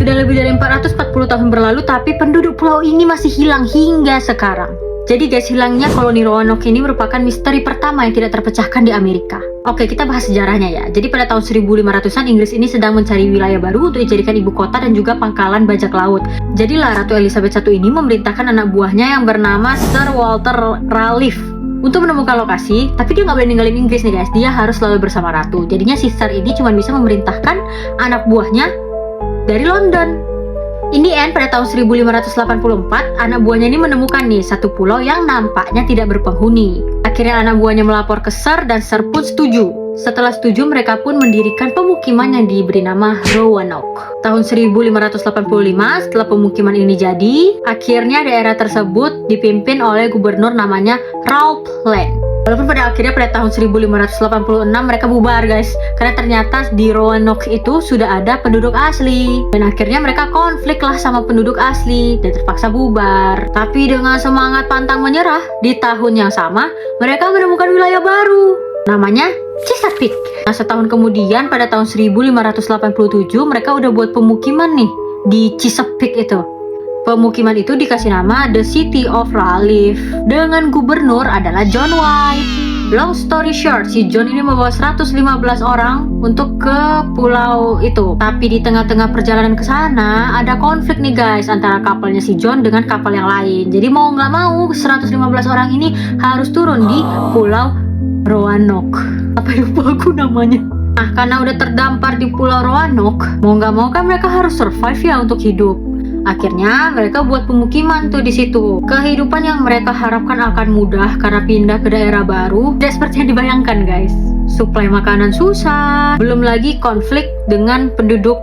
Sudah lebih dari 440 tahun berlalu, tapi penduduk pulau ini masih hilang hingga sekarang. Jadi guys, hilangnya koloni Roanoke ini merupakan misteri pertama yang tidak terpecahkan di Amerika. Oke, kita bahas sejarahnya ya. Jadi pada tahun 1500-an, Inggris ini sedang mencari wilayah baru untuk dijadikan ibu kota dan juga pangkalan bajak laut. Jadilah Ratu Elizabeth I ini memerintahkan anak buahnya yang bernama Sir Walter Raleigh untuk menemukan lokasi, tapi dia nggak boleh ninggalin Inggris nih guys. Dia harus selalu bersama Ratu. Jadinya si Sir ini cuma bisa memerintahkan anak buahnya dari London. In the end, pada tahun 1584, anak buahnya ini menemukan nih satu pulau yang nampaknya tidak berpenghuni. Akhirnya anak buahnya melapor ke Sir dan Sir pun setuju. Setelah setuju, mereka pun mendirikan pemukiman yang diberi nama Roanoke. Tahun 1585, setelah pemukiman ini jadi, akhirnya daerah tersebut dipimpin oleh gubernur namanya Ralph Lane. Walaupun pada akhirnya pada tahun 1586 mereka bubar guys, karena ternyata di Roanoke itu sudah ada penduduk asli, dan akhirnya mereka konflik lah sama penduduk asli dan terpaksa bubar. Tapi dengan semangat pantang menyerah, di tahun yang sama mereka menemukan wilayah baru namanya Chesapeake. Nah, setahun kemudian pada tahun 1587 mereka udah buat pemukiman nih di Chesapeake itu. Pemukiman itu dikasih nama The City of Raleigh dengan gubernur adalah John White. Long story short, si John ini membawa 115 orang untuk ke pulau itu. Tapi di tengah-tengah perjalanan ke sana ada konflik nih guys antara kapalnya si John dengan kapal yang lain. Jadi mau nggak mau 115 orang ini harus turun di pulau Roanoke. Apa lupa aku namanya. Nah, karena udah terdampar di pulau Roanoke, mau nggak mau kan mereka harus survive ya untuk hidup. Akhirnya mereka buat pemukiman tuh di situ. Kehidupan yang mereka harapkan akan mudah karena pindah ke daerah baru tidak seperti yang dibayangkan guys. Suplai makanan susah, belum lagi konflik dengan penduduk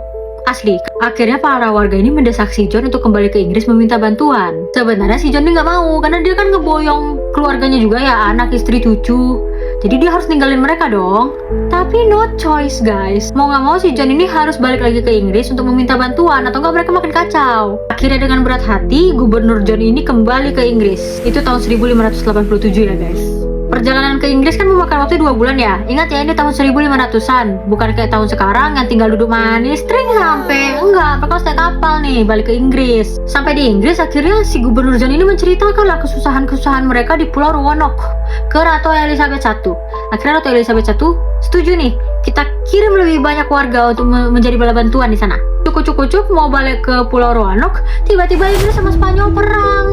asli. Akhirnya para warga ini mendesak si John untuk kembali ke Inggris meminta bantuan. Sebenarnya si John ini nggak mau karena dia kan ngeboyong keluarganya juga ya, anak, istri, cucu. Jadi dia harus ninggalin mereka dong. Tapi no choice guys. Mau nggak mau si John ini harus balik lagi ke Inggris untuk meminta bantuan, atau nggak mereka makin kacau. Akhirnya dengan berat hati, Gubernur John ini kembali ke Inggris. Itu tahun 1587 ya guys. Perjalanan ke Inggris kan memakan waktu 2 bulan ya. Ingat ya, ini tahun 1500-an. Bukan kayak tahun sekarang yang tinggal duduk manis, string sampai. Enggak, mereka harus naik kapal nih, balik ke Inggris. Sampai di Inggris, akhirnya si Gubernur John ini menceritakan lah kesusahan-kesusahan mereka di Pulau Roanoke ke Ratu Elizabeth I. Akhirnya Ratu Elizabeth I setuju nih, kita kirim lebih banyak warga untuk menjadi bala bantuan di sana. Cukup-cukup mau balik ke Pulau Roanoke, tiba-tiba Inggris sama Spanyol perang.